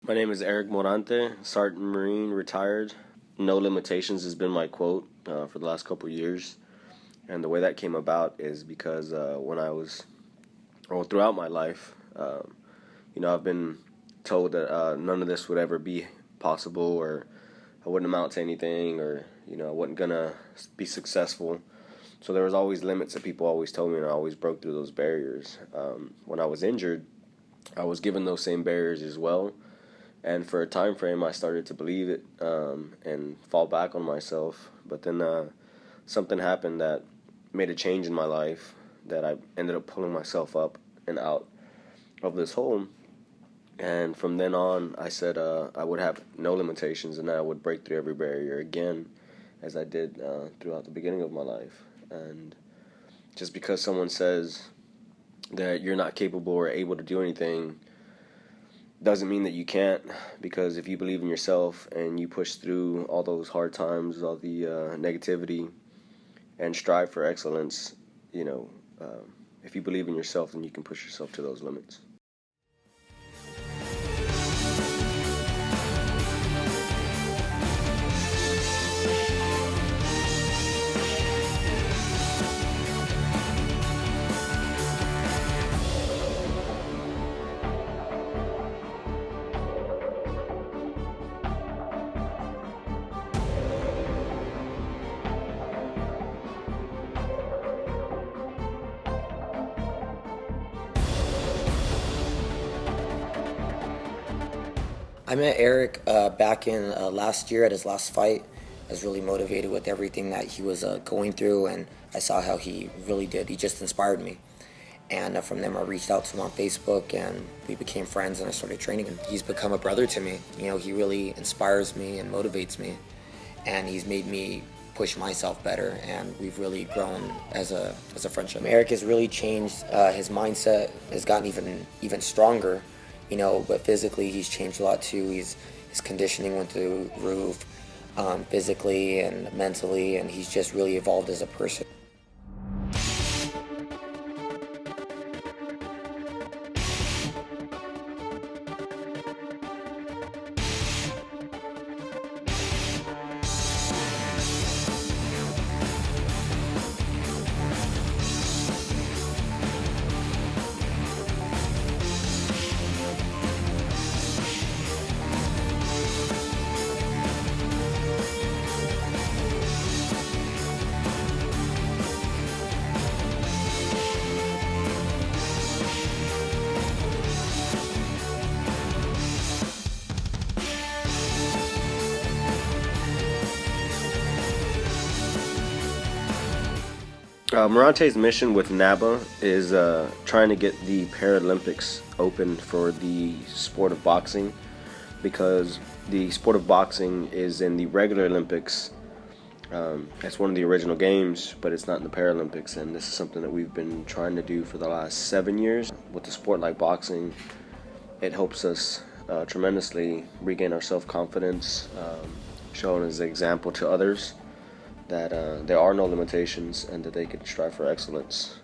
My name is Eric Morante, Sergeant Marine, retired. No limitations has been my quote for the last couple of years. And the way that came about is because throughout my life, I've been told that none of this would ever be possible, or I wouldn't amount to anything, or, I wasn't going to be successful. So there was always limits that people always told me, and I always broke through those barriers. When I was injured, I was given those same barriers as well. And for a time frame, I started to believe it and fall back on myself. But then something happened that made a change in my life, that I ended up pulling myself up and out of this hole. And from then on, I said I would have no limitations, and that I would break through every barrier again, as I did throughout the beginning of my life. And just because someone says that you're not capable or able to do anything doesn't mean that you can't, because if you believe in yourself and you push through all those hard times, all the negativity, and strive for excellence, if you believe in yourself, then you can push yourself to those limits. I met Eric back in last year at his last fight. I was really motivated with everything that he was going through, and I saw how he really did. He just inspired me. And from there, I reached out to him on Facebook, and we became friends, and I started training him. He's become a brother to me. He really inspires me and motivates me, and he's made me push myself better, and we've really grown as a friendship. Eric has really changed. His mindset has gotten even stronger. But physically he's changed a lot too. His conditioning went through the roof, physically and mentally, and he's just really evolved as a person. Morante's mission with NABA is trying to get the Paralympics open for the sport of boxing, because the sport of boxing is in the regular Olympics. It's one of the original games, but it's not in the Paralympics, and this is something that we've been trying to do for the last 7 years. With a sport like boxing, it helps us tremendously regain our self-confidence, showing as an example to others that there are no limitations and that they can strive for excellence.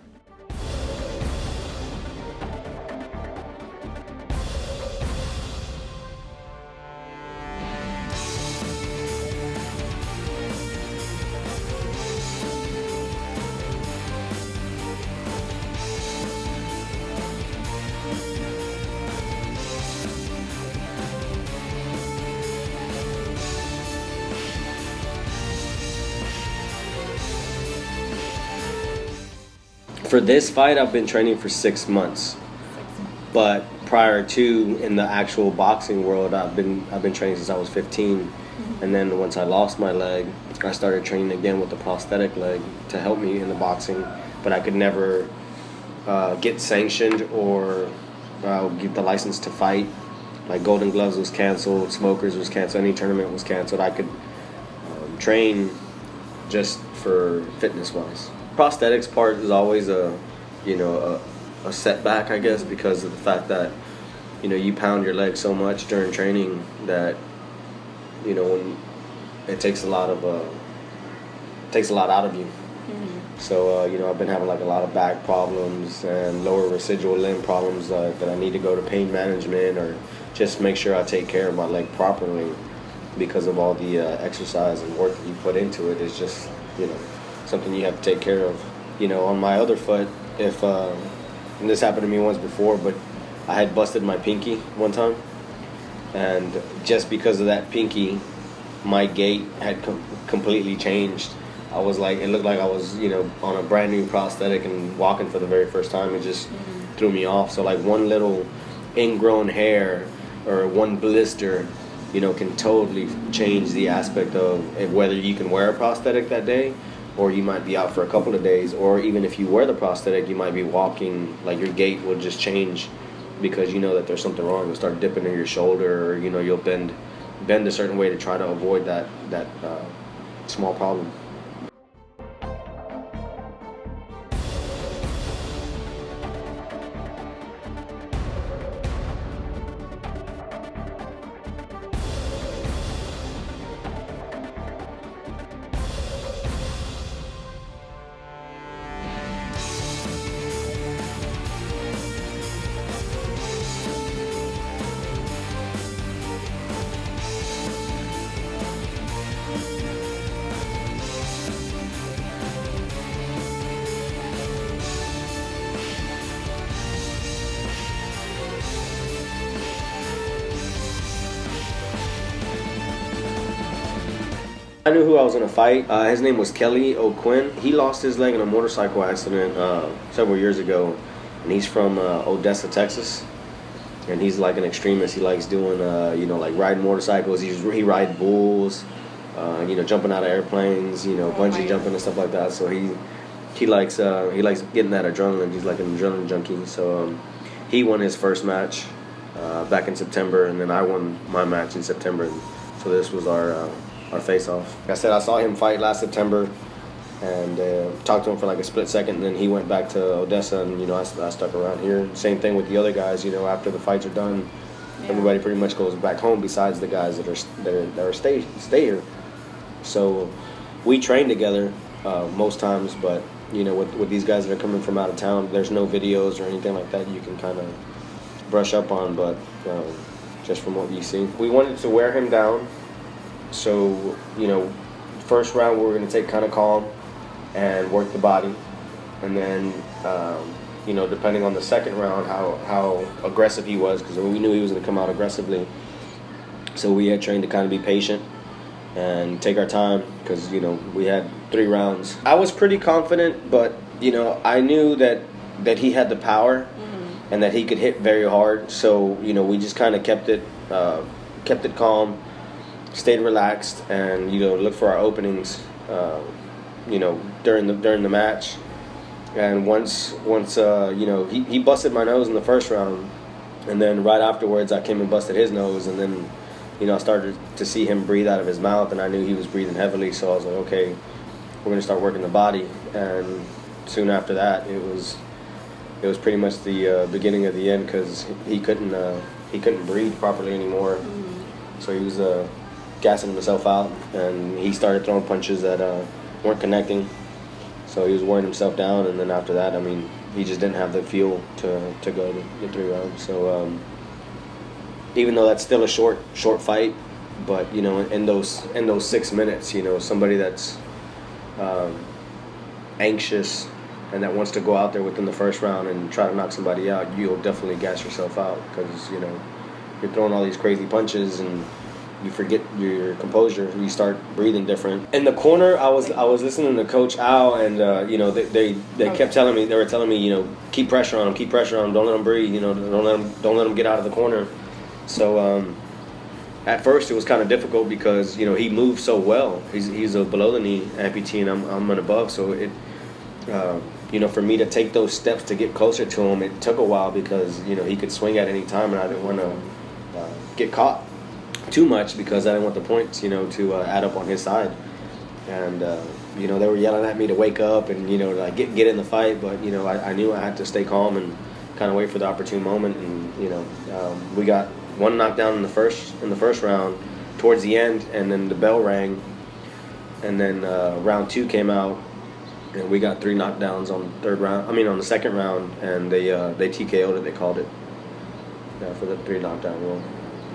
For this fight, I've been training for 6 months, but prior to, in the actual boxing world, I've been training since I was 15, and then once I lost my leg, I started training again with a prosthetic leg to help me in the boxing, but I could never get sanctioned or get the license to fight. Like Golden Gloves was canceled, Smokers was canceled, any tournament was canceled. I could train just for fitness-wise. Prosthetics part is always a setback, I guess, because of the fact that you pound your leg so much during training that when it takes a lot out of you. Mm-hmm. So I've been having a lot of back problems and lower residual limb problems that I need to go to pain management or just make sure I take care of my leg properly because of all the exercise and work that you put into it. Is just, something you have to take care of. On my other foot, if and this happened to me once before, but I had busted my pinky one time, and just because of that pinky, my gait had completely changed. I was like, it looked like I was, on a brand new prosthetic and walking for the very first time. It just threw me off. So like one little ingrown hair or one blister, can totally change the aspect of whether you can wear a prosthetic that day, or you might be out for a couple of days, or even if you wear the prosthetic, you might be walking, like your gait will just change because you know that there's something wrong. You'll start dipping in your shoulder, or you'll bend a certain way to try to avoid that small problem. I knew who I was going to fight. His name was Kelly O'Quinn. He lost his leg in a motorcycle accident several years ago, and he's from Odessa, Texas. And he's like an extremist. He likes doing, like riding motorcycles. He rides bulls, jumping out of airplanes, bungee jumping and stuff like that. So he likes getting that adrenaline. He's like an adrenaline junkie. So he won his first match back in September, and then I won my match in September. And so this was our face-off. Like I said, I saw him fight last September and talked to him for like a split second, and then he went back to Odessa, and I stuck around here. Same thing with the other guys. After the fights are done, everybody pretty much goes back home besides the guys that stay here. So we train together most times, but with these guys that are coming from out of town, there's no videos or anything like that you can kind of brush up on, but just from what you see, we wanted to wear him down. So, first round we were going to take kind of calm and work the body. And then, depending on the second round, how aggressive he was, because we knew he was going to come out aggressively. So we had trained to kind of be patient and take our time because, we had 3 rounds. I was pretty confident, but, I knew that he had the power and that he could hit very hard. So, we just kind of kept it calm. Stayed relaxed and looked for our openings, during the match. And once he busted my nose in the first round, and then right afterwards I came and busted his nose, and then I started to see him breathe out of his mouth, and I knew he was breathing heavily. So I was like, okay, we're gonna start working the body. And soon after that, it was pretty much the beginning of the end because he couldn't breathe properly anymore. So he was gassing himself out, and he started throwing punches that weren't connecting. So he was wearing himself down, and then after that, he just didn't have the fuel to go the 3 rounds. So even though that's still a short fight, but in those 6 minutes, somebody that's anxious and that wants to go out there within the first round and try to knock somebody out, you'll definitely gas yourself out because you're throwing all these crazy punches and you forget your composure and you start breathing different. In the corner, I was listening to Coach Al, and they kept telling me, keep pressure on him, don't let him breathe, don't let him get out of the corner. So at first it was kind of difficult because he moves so well. He's a below the knee amputee, and I'm an above, so it for me to take those steps to get closer to him, it took a while because he could swing at any time, and I didn't want to get caught too much because I didn't want the points, to add up on his side. And, they were yelling at me to wake up and, like get in the fight. But, I knew I had to stay calm and kind of wait for the opportune moment. And, we got one knockdown in the first round towards the end, and then the bell rang. And then round 2 came out, and we got 3 knockdowns on the second round, and they TKO'd it, they called it for the 3 knockdown rule.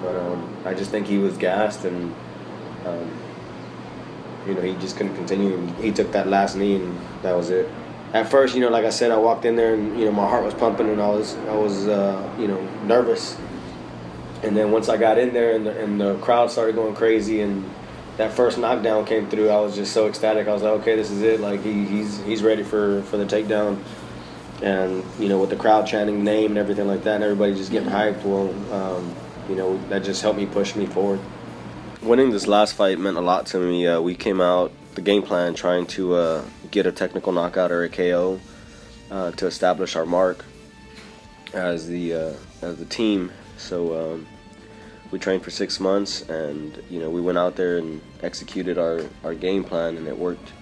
But I just think he was gassed, and he just couldn't continue. He took that last knee, and that was it. At first, like I said, I walked in there, and my heart was pumping, and I was nervous. And then once I got in there, and the crowd started going crazy, and that first knockdown came through, I was just so ecstatic. I was like, okay, this is it. Like he's ready for the takedown. And with the crowd chanting name and everything like that, and everybody just getting hyped, well, that just helped me push me forward. Winning this last fight meant a lot to me. We came out the game plan trying to get a technical knockout or a KO to establish our mark as the team. So we trained for 6 months, and we went out there and executed our game plan, and it worked.